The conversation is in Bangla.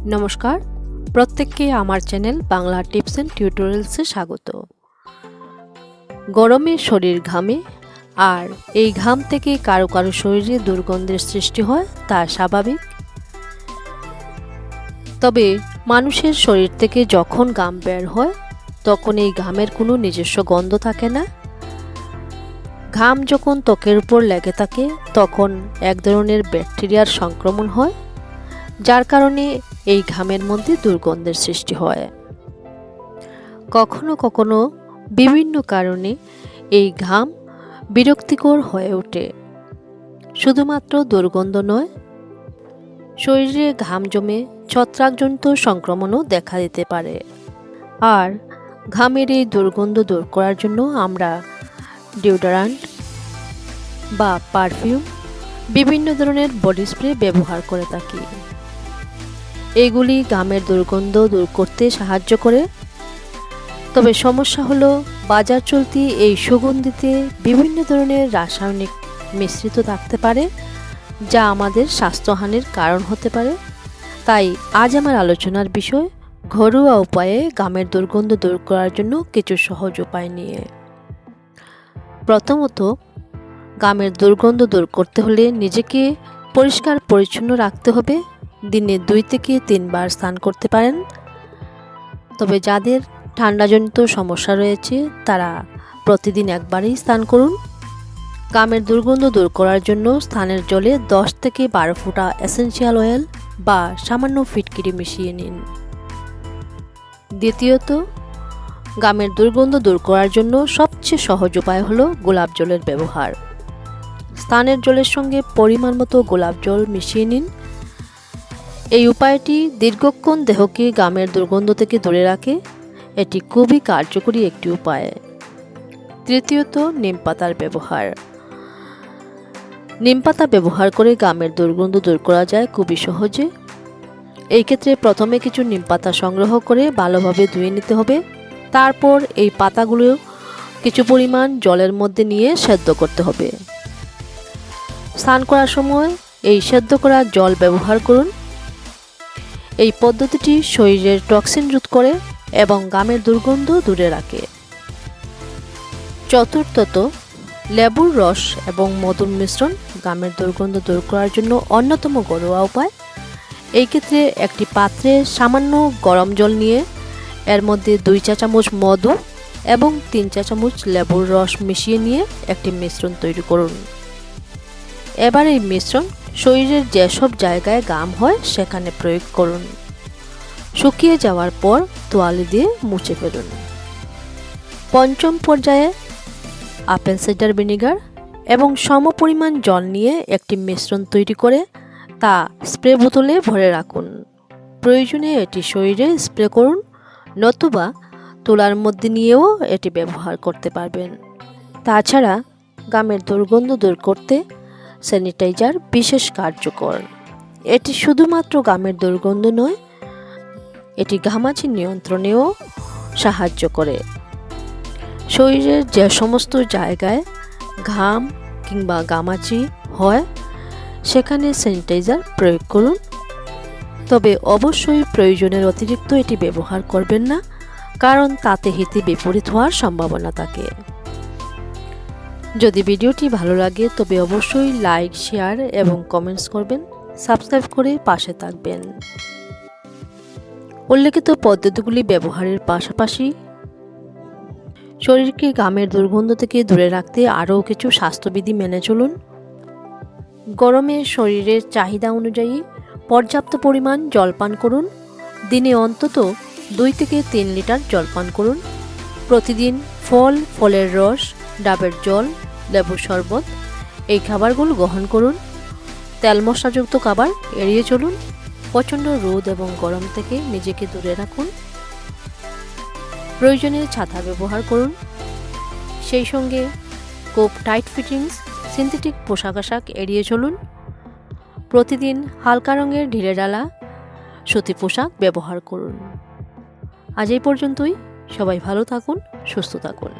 নমস্কার, প্রত্যেককে আমার চ্যানেল বাংলা টিপস অ্যান্ড টিউটোরিয়ালসে স্বাগত। গরমে শরীর ঘামে, আর এই ঘাম থেকে কারো কারো শরীরে দুর্গন্ধের সৃষ্টি হয়, তা স্বাভাবিক। তবে মানুষের শরীর থেকে যখন ঘাম বের হয় তখন এই ঘামের কোনো নিজস্ব গন্ধ থাকে না। ঘাম যখন ত্বকের উপর লেগে থাকে তখন এক ধরনের ব্যাকটেরিয়ার সংক্রমণ হয়, যার কারণে এই ঘামের মধ্যে দুর্গন্ধের সৃষ্টি হয়। কখনো কখনো বিভিন্ন কারণে এই ঘাম বিরক্তিকর হয়ে ওঠে। শুধুমাত্র দুর্গন্ধ নয়, শরীরে ঘাম জমে ছত্রাকজনিত সংক্রমণও দেখা দিতে পারে। আর ঘামের এই দুর্গন্ধ দূর করার জন্য আমরা ডিওডোরান্ট বা পারফিউম, বিভিন্ন ধরনের বডি স্প্রে ব্যবহার করে থাকি। এগুলি ঘামের দুর্গন্ধ দূর করতে সাহায্য করে। তবে সমস্যা হলো, বাজার চলতি এই সুগন্ধিতে বিভিন্ন ধরনের রাসায়নিক মিশ্রিত থাকতে পারে, যা আমাদের স্বাস্থ্যহানির কারণ হতে পারে। তাই আজ আমার আলোচনার বিষয় ঘরোয়া উপায়ে ঘামের দুর্গন্ধ দূর করার জন্য কিছু সহজ উপায় নিয়ে। প্রথমত, ঘামের দুর্গন্ধ দূর করতে হলে নিজেকে পরিষ্কার পরিচ্ছন্ন রাখতে হবে। দিনে 2 থেকে 3 বার স্নান করতে পারেন। তবে যাদের ঠান্ডাজনিত সমস্যা রয়েছে তারা প্রতিদিন একবারই স্নান করুন। ঘামের দুর্গন্ধ দূর করার জন্য স্নানের জলে 10 থেকে 12 ফোঁটা এসেনশিয়াল অয়েল বা সামান্য ফিটকিরি মিশিয়ে নিন। দ্বিতীয়ত, ঘামের দুর্গন্ধ দূর করার জন্য সবচেয়ে সহজ উপায় হলো গোলাপ জলের ব্যবহার। স্নানের জলের সঙ্গে পরিমাণ মতো গোলাপ জল মিশিয়ে নিন। এই উপায়টি দীর্ঘক্ষণ দেহকে ঘামের দুর্গন্ধ থেকে দূরে রাখে। এটি খুবই কার্যকরী একটি উপায়। তৃতীয়ত, নিম পাতার ব্যবহার। নিম পাতা ব্যবহার করে ঘামের দুর্গন্ধ দূর করা যায় খুবই সহজে। এই ক্ষেত্রে প্রথমে কিছু নিম পাতা সংগ্রহ করে ভালোভাবে ধুয়ে নিতে হবে। তারপর এই পাতাগুলো কিছু পরিমাণ জলের মধ্যে নিয়ে সেদ্ধ করতে হবে। স্নান করার সময় এই সেদ্ধ করা জল ব্যবহার করুন। এই পদ্ধতিটি শরীরের টক্সিন রোধ করে এবং ঘামের দুর্গন্ধ দূরে রাখে। চতুর্থত, লেবুর রস এবং মধুর মিশ্রণ ঘামের দুর্গন্ধ দূর করার জন্য অন্যতম ঘরোয়া উপায়। এই ক্ষেত্রে একটি পাত্রে সামান্য গরম জল নিয়ে এর মধ্যে 2 চা চামচ মধু এবং 3 চা চামচ লেবুর রস মিশিয়ে নিয়ে একটি মিশ্রণ তৈরি করুন। এবার এই মিশ্রণ শরীরের যেসব জায়গায় ঘাম হয় সেখানে প্রয়োগ করুন। শুকিয়ে যাওয়ার পর তোয়ালে দিয়ে মুছে ফেলুন। পঞ্চম পর্যায়ে আপেল সাইডার ভিনেগার এবং সমপরিমাণ জল নিয়ে একটি মিশ্রণ তৈরি করে তা স্প্রে বোতলে ভরে রাখুন। প্রয়োজনে এটি শরীরে স্প্রে করুন, নতুবা তুলার মধ্যে নিয়েও এটি ব্যবহার করতে পারবেন। তাছাড়া ঘামের দুর্গন্ধ দূর করতে স্যানিটাইজার বিশেষ কার্যকর। এটি শুধুমাত্র ঘামের দুর্গন্ধ নয়, এটি ঘামাচি নিয়ন্ত্রণেও সাহায্য করে। শরীরের যে সমস্ত জায়গায় ঘাম কিংবা ঘামাচি হয় সেখানে স্যানিটাইজার প্রয়োগ করুন। তবে অবশ্যই প্রয়োজনের অতিরিক্ত এটি ব্যবহার করবেন না, কারণ তাতে হিতে বিপরীত হওয়ার সম্ভাবনা থাকে। যদি ভিডিওটি ভালো লাগে তবে অবশ্যই লাইক, শেয়ার এবং কমেন্টস করবেন। সাবস্ক্রাইব করে পাশে থাকবেন। উল্লেখিত পদ্ধতিগুলি ব্যবহারের পাশাপাশি শরীরকে ঘামের দুর্গন্ধ থেকে দূরে রাখতে আরও কিছু স্বাস্থ্যবিধি মেনে চলুন। গরমে শরীরের চাহিদা অনুযায়ী পর্যাপ্ত পরিমাণ জল পান করুন। দিনে অন্তত 2 থেকে 3 লিটার জল পান করুন। প্রতিদিন ফল, ফলের রস, ডাবের জল, লেবুর শরবত এই খাবারগুলো গ্রহণ করুন। তেল মশলাযুক্ত খাবার এড়িয়ে চলুন। প্রচণ্ড রোদ এবং গরম থেকে নিজেকে দূরে রাখুন। প্রয়োজনে ছাতা ব্যবহার করুন। সেই সঙ্গে খুব টাইট ফিটিংস সিনথেটিক পোশাক আশাক এড়িয়ে চলুন। প্রতিদিন হালকা রঙের ঢিলেঢালা সুতি পোশাক ব্যবহার করুন। আজ এই পর্যন্তই। সবাই ভালো থাকুন, সুস্থ থাকুন।